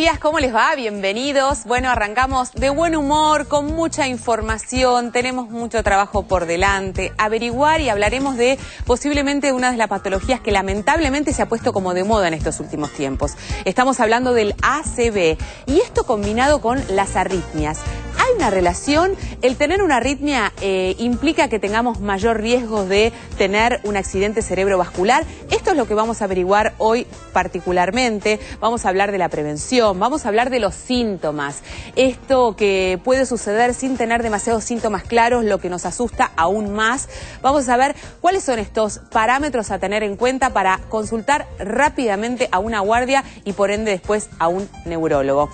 días, ¿cómo les va? Bienvenidos. Bueno, arrancamos de buen humor, con mucha información, tenemos mucho trabajo por delante, averiguar y hablaremos de posiblemente una de las patologías que lamentablemente se ha puesto como de moda en estos últimos tiempos. Estamos hablando del ACV y esto combinado con las arritmias. ¿Hay una relación? El tener una arritmia implica que tengamos mayor riesgo de tener un accidente cerebrovascular. Esto es lo que vamos a averiguar hoy particularmente. Vamos a hablar de la prevención, vamos a hablar de los síntomas. Esto que puede suceder sin tener demasiados síntomas claros, lo que nos asusta aún más. Vamos a ver cuáles son estos parámetros a tener en cuenta para consultar rápidamente a una guardia y por ende después a un neurólogo.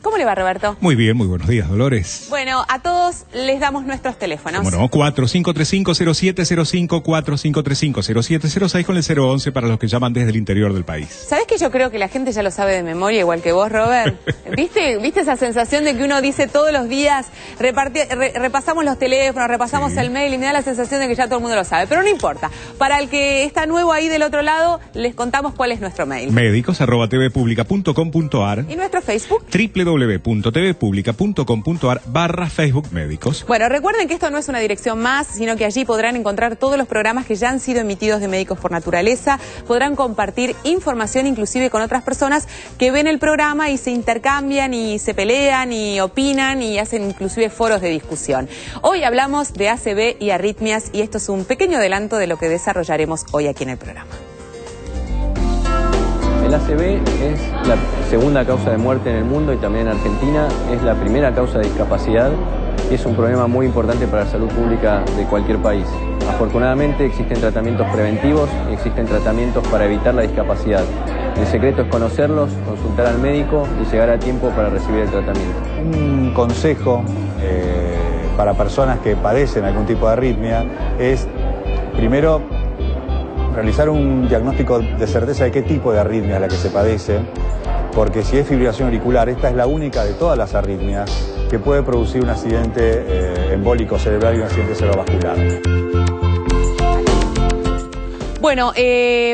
¿Cómo le va, Roberto? Muy bien, muy buenos días, Dolores. Bueno, a todos les damos nuestros teléfonos. Bueno, 4535-0705, 4535-0706 con el 011 para los que llaman desde el interior del país. ¿Sabés que yo creo que la gente ya lo sabe de memoria, igual que vos, Robert? ¿Viste esa sensación de que uno dice todos los días, repasamos los teléfonos, repasamos el mail y me da la sensación de que ya todo el mundo lo sabe? Pero no importa. Para el que está nuevo ahí del otro lado, les contamos cuál es nuestro mail. Médicos@tvpublica.com.ar ¿Y nuestro Facebook? www.tvpublica.com.ar/Facebook Médicos. Bueno, recuerden que esto no es una dirección más, sino que allí podrán encontrar todos los programas que ya han sido emitidos de Médicos por Naturaleza. Podrán compartir información inclusive con otras personas que ven el programa y se intercambian y se pelean y opinan y hacen inclusive foros de discusión. Hoy hablamos de ACV y arritmias y esto es un pequeño adelanto de lo que desarrollaremos hoy aquí en el programa. El ACV es la segunda causa de muerte en el mundo y también en Argentina. Es la primera causa de discapacidad y es un problema muy importante para la salud pública de cualquier país. Afortunadamente existen tratamientos preventivos y existen tratamientos para evitar la discapacidad. El secreto es conocerlos, consultar al médico y llegar a tiempo para recibir el tratamiento. Un consejo para personas que padecen algún tipo de arritmia es, primero, realizar un diagnóstico de certeza de qué tipo de arritmia es la que se padece, porque si es fibrilación auricular, esta es la única de todas las arritmias que puede producir un accidente embólico cerebral y un accidente cerebrovascular. Bueno,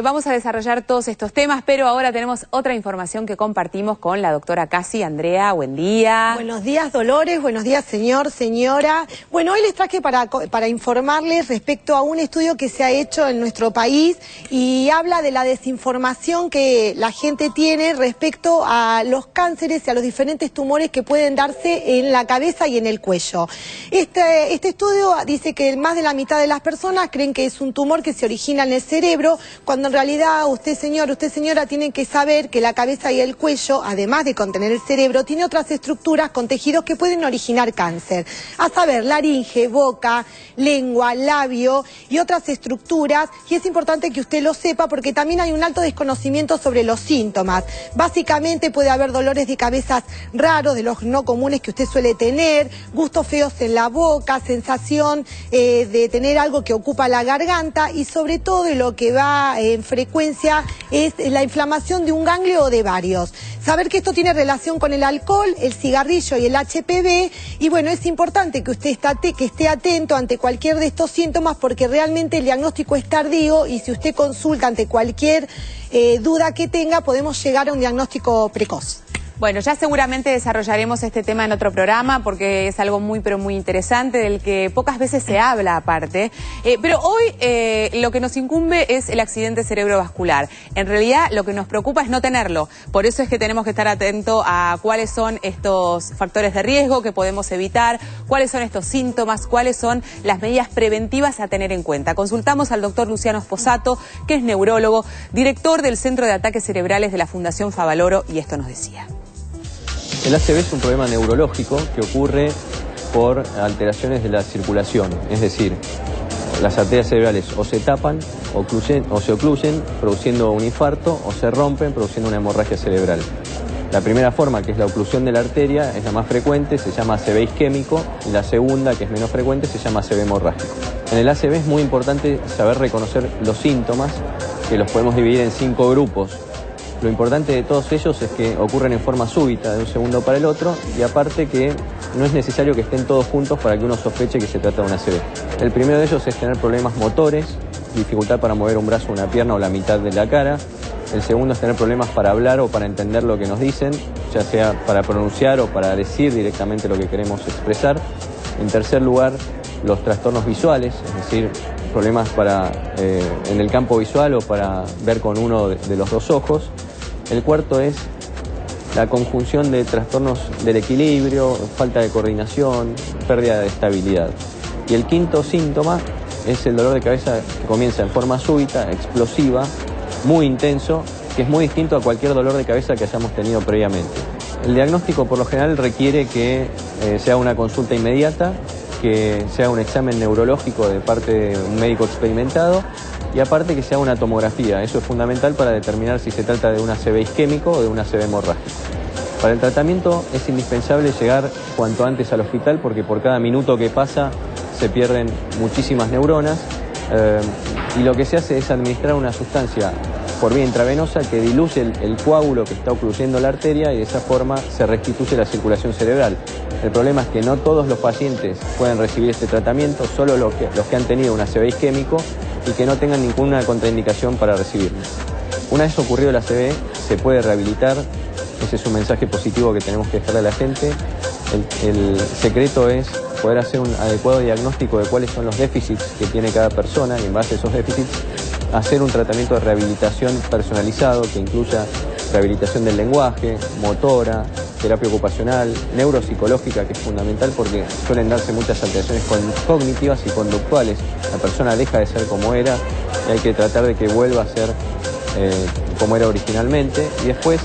vamos a desarrollar todos estos temas, pero ahora tenemos otra información que compartimos con la doctora Casi. Andrea, buen día. Buenos días, Dolores, buenos días, señor, señora. Bueno, hoy les traje para informarles respecto a un estudio que se ha hecho en nuestro país y habla de la desinformación que la gente tiene respecto a los cánceres y a los diferentes tumores que pueden darse en la cabeza y en el cuello. Este estudio dice que más de la mitad de las personas creen que es un tumor que se origina en el cerebro, cuando en realidad usted, señor, usted, señora, tienen que saber que la cabeza y el cuello, además de contener el cerebro, tiene otras estructuras con tejidos que pueden originar cáncer. A saber, laringe, boca, lengua, labio y otras estructuras, y es importante que usted lo sepa porque también hay un alto desconocimiento sobre los síntomas. Básicamente puede haber dolores de cabeza raros, de los no comunes que usted suele tener, gustos feos en la boca, sensación de tener algo que ocupa la garganta y sobre todo lo que va en frecuencia es la inflamación de un ganglio o de varios. Saber que esto tiene relación con el alcohol, el cigarrillo y el HPV, y bueno, es importante que usted esté atento ante cualquier de estos síntomas porque realmente el diagnóstico es tardío y si usted consulta ante cualquier duda que tenga, podemos llegar a un diagnóstico precoz. Bueno, ya seguramente desarrollaremos este tema en otro programa porque es algo muy, pero muy interesante del que pocas veces se habla aparte. Pero hoy lo que nos incumbe es el accidente cerebrovascular. En realidad lo que nos preocupa es no tenerlo. Por eso es que tenemos que estar atentos a cuáles son estos factores de riesgo que podemos evitar, cuáles son estos síntomas, cuáles son las medidas preventivas a tener en cuenta. Consultamos al doctor Luciano Sposato, que es neurólogo, director del Centro de Ataques Cerebrales de la Fundación Favaloro, y esto nos decía. El ACV es un problema neurológico que ocurre por alteraciones de la circulación, es decir, las arterias cerebrales o se tapan o se ocluyen produciendo un infarto o se rompen produciendo una hemorragia cerebral. La primera forma, que es la oclusión de la arteria, es la más frecuente, se llama ACV isquémico, y la segunda, que es menos frecuente, se llama ACV hemorrágico. En el ACV es muy importante saber reconocer los síntomas, que los podemos dividir en 5 grupos. Lo importante de todos ellos es que ocurren en forma súbita, de un segundo para el otro, y aparte que no es necesario que estén todos juntos para que uno sospeche que se trata de un ACV. El primero de ellos es tener problemas motores, dificultad para mover un brazo, una pierna o la mitad de la cara, El segundo es tener problemas para hablar o para entender lo que nos dicen, ya sea para pronunciar o para decir directamente lo que queremos expresar. En tercer lugar, los trastornos visuales, es decir, problemas en el campo visual o para ver con uno de los dos ojos. El cuarto es la conjunción de trastornos del equilibrio, falta de coordinación, pérdida de estabilidad. Y el quinto síntoma es el dolor de cabeza que comienza en forma súbita, explosiva, muy intenso, que es muy distinto a cualquier dolor de cabeza que hayamos tenido previamente. El diagnóstico por lo general requiere que sea una consulta inmediata, que sea un examen neurológico de parte de un médico experimentado y aparte que sea una tomografía. Eso es fundamental para determinar si se trata de un ACV isquémico o de un ACV hemorrágico. Para el tratamiento es indispensable llegar cuanto antes al hospital porque por cada minuto que pasa se pierden muchísimas neuronas y lo que se hace es administrar una sustancia por vía intravenosa que diluye el coágulo que está ocluyendo la arteria y de esa forma se restituye la circulación cerebral. El problema es que no todos los pacientes pueden recibir este tratamiento, solo los que han tenido un ACV isquémico y que no tengan ninguna contraindicación para recibirlo. Una vez ocurrido el ACV, se puede rehabilitar. Ese es un mensaje positivo que tenemos que dejarle a la gente. El secreto es poder hacer un adecuado diagnóstico de cuáles son los déficits que tiene cada persona y en base a esos déficits hacer un tratamiento de rehabilitación personalizado que incluya rehabilitación del lenguaje, motora, terapia ocupacional, neuropsicológica, que es fundamental porque suelen darse muchas alteraciones cognitivas y conductuales. La persona deja de ser como era y hay que tratar de que vuelva a ser como era originalmente. Y después,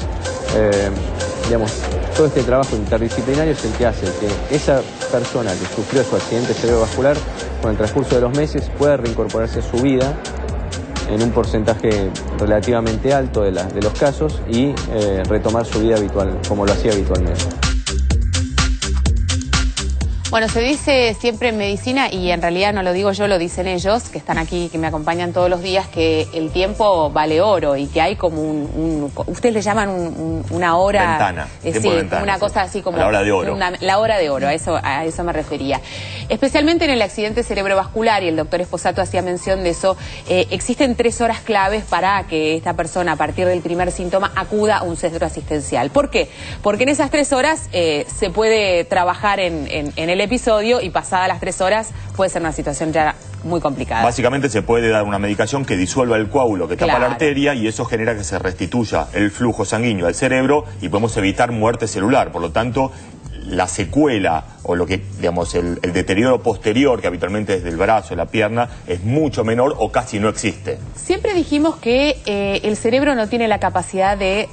todo este trabajo interdisciplinario es el que hace que esa persona que sufrió su accidente cerebrovascular, con el transcurso de los meses, pueda reincorporarse a su vida en un porcentaje relativamente alto de los casos y retomar su vida habitual, como lo hacía habitualmente. Bueno, se dice siempre en medicina, y en realidad no lo digo yo, lo dicen ellos, que están aquí, que me acompañan todos los días, que el tiempo vale oro y que hay como ustedes le llaman una hora... Ventana, sí, ventana, una cosa así como... La hora de oro. La hora de oro, a eso me refería. Especialmente en el accidente cerebrovascular, y el doctor Esposato hacía mención de eso, existen 3 horas claves para que esta persona, a partir del primer síntoma, acuda a un centro asistencial. ¿Por qué? Porque en esas 3 horas se puede trabajar en el episodio y pasadas las 3 horas puede ser una situación ya muy complicada. Básicamente se puede dar una medicación que disuelva el coágulo que tapa la arteria y eso genera que se restituya el flujo sanguíneo al cerebro y podemos evitar muerte celular. Por lo tanto, la secuela o lo que, digamos, el deterioro posterior que habitualmente es del brazo, la pierna, es mucho menor o casi no existe. Siempre dijimos que el cerebro no tiene la capacidad de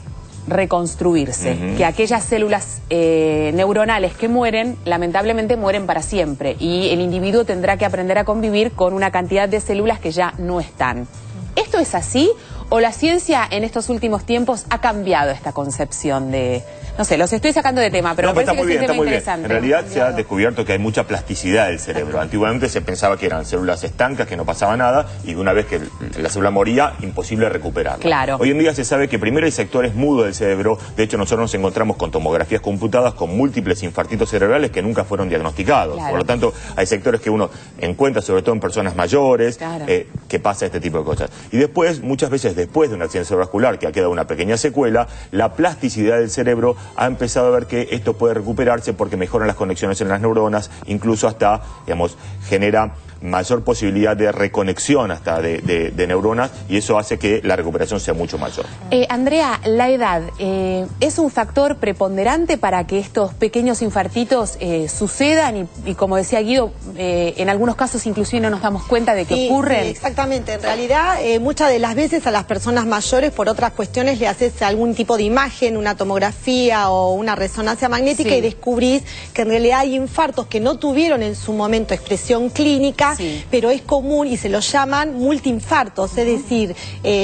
reconstruirse, que aquellas células neuronales que mueren, lamentablemente mueren para siempre y el individuo tendrá que aprender a convivir con una cantidad de células que ya no están. ¿Esto es así o la ciencia en estos últimos tiempos ha cambiado esta concepción de... No sé, los estoy sacando de tema, pero me parece que es un tema interesante. En realidad se ha descubierto que hay mucha plasticidad del cerebro. Antiguamente se pensaba que eran células estancas, que no pasaba nada, y una vez que la célula moría, imposible recuperarla. Claro. Hoy en día se sabe que primero hay sectores mudos del cerebro. De hecho, nosotros nos encontramos con tomografías computadas con múltiples infartitos cerebrales que nunca fueron diagnosticados. Claro. Por lo tanto, hay sectores que uno encuentra, sobre todo en personas mayores, claro, que pasa este tipo de cosas. Y después, muchas veces después de un accidente cerebrovascular que ha quedado una pequeña secuela, la plasticidad del cerebro ha empezado a ver que esto puede recuperarse porque mejoran las conexiones en las neuronas, incluso hasta, digamos, genera mayor posibilidad de reconexión hasta de neuronas y eso hace que la recuperación sea mucho mayor. Andrea, la edad es un factor preponderante para que estos pequeños infartitos sucedan y como decía Guido, en algunos casos inclusive no nos damos cuenta de que ocurren. Exactamente, en realidad muchas de las veces a las personas mayores por otras cuestiones le haces algún tipo de imagen, una tomografía o una resonancia magnética y descubrís que en realidad hay infartos que no tuvieron en su momento expresión clínica, pero es común y se los llaman multiinfartos, es decir,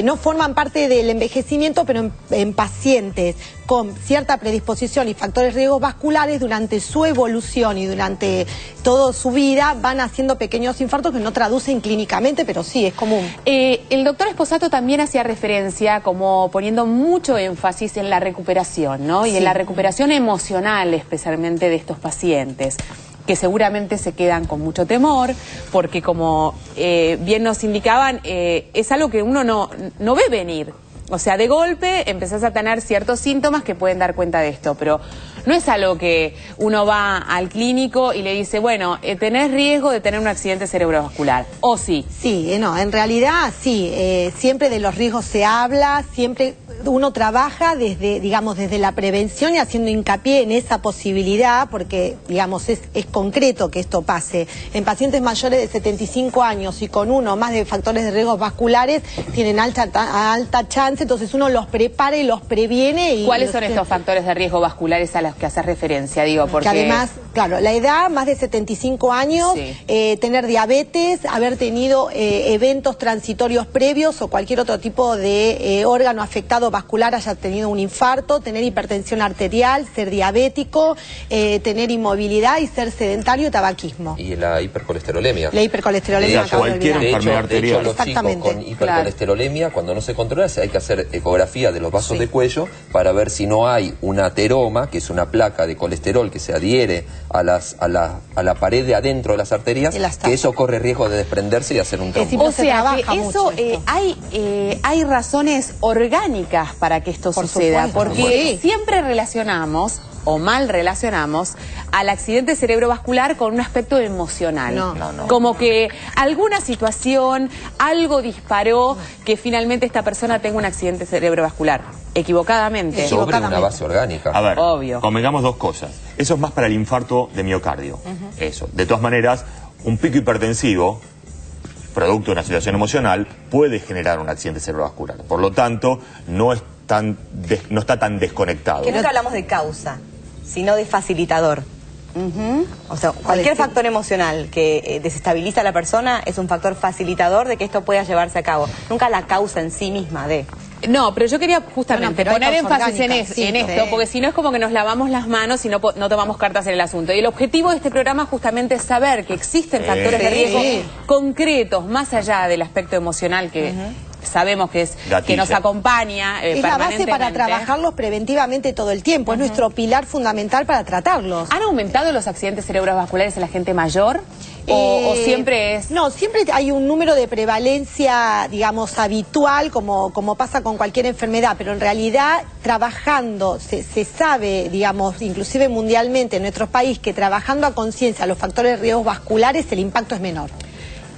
no forman parte del envejecimiento, pero en pacientes con cierta predisposición y factores riesgos vasculares durante su evolución y durante toda su vida van haciendo pequeños infartos que no traducen clínicamente, pero sí, es común. El doctor Esposato también hacía referencia, como poniendo mucho énfasis en la recuperación, ¿no? Y en la recuperación emocional, especialmente de estos pacientes, que seguramente se quedan con mucho temor, porque como bien nos indicaban, es algo que uno no ve venir. O sea, de golpe empezás a tener ciertos síntomas que pueden dar cuenta de esto, pero no es algo que uno va al clínico y le dice, bueno, tenés riesgo de tener un accidente cerebrovascular, ¿o sí? Sí, no, en realidad sí, siempre de los riesgos se habla, siempre uno trabaja desde, digamos, desde la prevención y haciendo hincapié en esa posibilidad, porque, digamos, es concreto que esto pase. En pacientes mayores de 75 años y con uno más de factores de riesgos vasculares, tienen alta chance, entonces uno los prepara y los previene. Y ¿cuáles son estos factores de riesgo vasculares a los que haces referencia? Digo, porque que además, claro, la edad, más de 75 años, sí. Tener diabetes, haber tenido eventos transitorios previos o cualquier otro tipo de órgano afectado vascular, haya tenido un infarto, tener hipertensión arterial, ser diabético, tener inmovilidad y ser sedentario y tabaquismo. Y la hipercolesterolemia. La hipercolesterolemia. Cualquier enfermedad arterial. De hecho, los chicos con hipercolesterolemia, cuando no se controla, hay que hacer ecografía de los vasos de cuello para ver si no hay un ateroma, que es una placa de colesterol que se adhiere a la pared de adentro de las arterias, que eso corre riesgo de desprenderse y hacer un trombo. O sea, que eso hay razones orgánicas para que esto suceda, porque siempre relacionamos o mal relacionamos al accidente cerebrovascular con un aspecto emocional. No. Como que alguna situación, algo disparó que finalmente esta persona tenga un accidente cerebrovascular. Equivocadamente. Sobre una base orgánica. A ver, obvio. convengamos dos cosas. Eso es más para el infarto de miocardio. Eso. De todas maneras, un pico hipertensivo, producto de una situación emocional, puede generar un accidente cerebrovascular. Por lo tanto, no está tan desconectado. Que nunca hablamos de causa, sino de facilitador. O sea, cualquier factor emocional que desestabiliza a la persona es un factor facilitador de que esto pueda llevarse a cabo. Nunca la causa en sí misma de... No, pero yo quería justamente poner énfasis en esto, porque si no es como que nos lavamos las manos y no tomamos cartas en el asunto. Y el objetivo de este programa es justamente saber que existen factores de riesgo concretos, más allá del aspecto emocional que... sabemos que que nos acompaña es la base para trabajarlos preventivamente todo el tiempo, es nuestro pilar fundamental para tratarlos. ¿Han aumentado los accidentes cerebrovasculares en la gente mayor? ¿O siempre es...? No, siempre hay un número de prevalencia, digamos, habitual, como pasa con cualquier enfermedad, pero en realidad trabajando, se sabe, digamos, inclusive mundialmente en nuestro país, que trabajando a conciencia los factores de riesgos vasculares, el impacto es menor.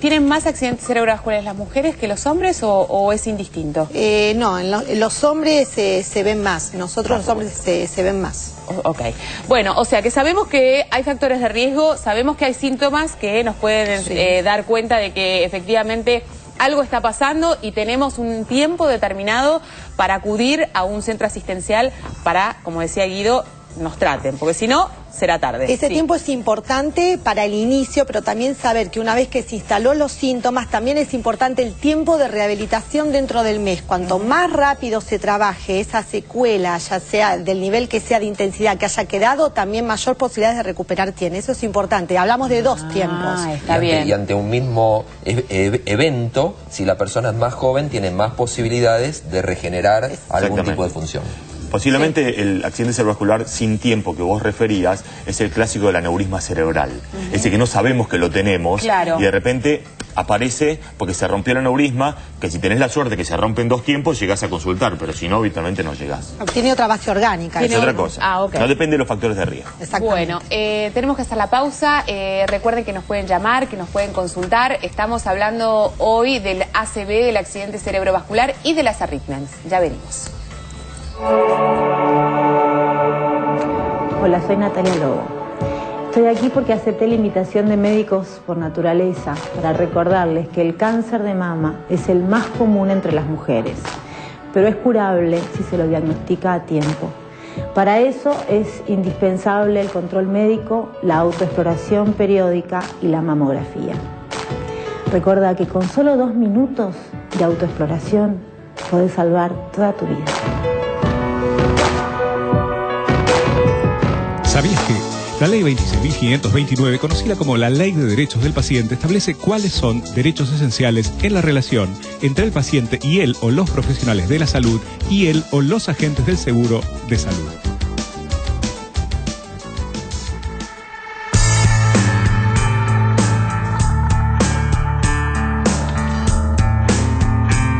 ¿Tienen más accidentes cerebrovasculares las mujeres que los hombres o es indistinto? No, en los hombres se ven más, nosotros los hombres se ven más. Ok. Bueno, o sea que sabemos que hay factores de riesgo, sabemos que hay síntomas que nos pueden dar cuenta de que efectivamente algo está pasando y tenemos un tiempo determinado para acudir a un centro asistencial para, como decía Guido, nos traten, porque si no, será tarde. Ese tiempo es importante para el inicio, pero también saber que una vez que se instaló los síntomas, también es importante el tiempo de rehabilitación dentro del mes. Cuanto más rápido se trabaje esa secuela, ya sea del nivel que sea de intensidad que haya quedado, también mayor posibilidades de recuperar tiene. Eso es importante. Hablamos de dos tiempos. Está bien. Y ante un mismo evento, si la persona es más joven, tiene más posibilidades de regenerar algún tipo de función. Posiblemente el accidente cerebrovascular sin tiempo que vos referías es el clásico del aneurisma cerebral. Ese que no sabemos que lo tenemos y de repente aparece porque se rompió el aneurisma, que si tenés la suerte que se rompe en 2 tiempos, llegás a consultar, pero si no, habitualmente no llegás. Tiene otra base orgánica. Es otra cosa. No depende de los factores de riesgo. Bueno, tenemos que hacer la pausa. Recuerden que nos pueden llamar, que nos pueden consultar. Estamos hablando hoy del ACV, del accidente cerebrovascular y de las arritmias. Ya venimos. Hola, soy Natalia Lobo. Estoy aquí porque acepté la invitación de Médicos por Naturaleza para recordarles que el cáncer de mama es el más común entre las mujeres, pero es curable si se lo diagnostica a tiempo. Para eso es indispensable el control médico, la autoexploración periódica y la mamografía. Recuerda que con solo 2 minutos de autoexploración podés salvar toda tu vida. ¿Sabías que la Ley 26.529, conocida como la Ley de Derechos del Paciente, establece cuáles son derechos esenciales en la relación entre el paciente y él o los profesionales de la salud y él o los agentes del seguro de salud?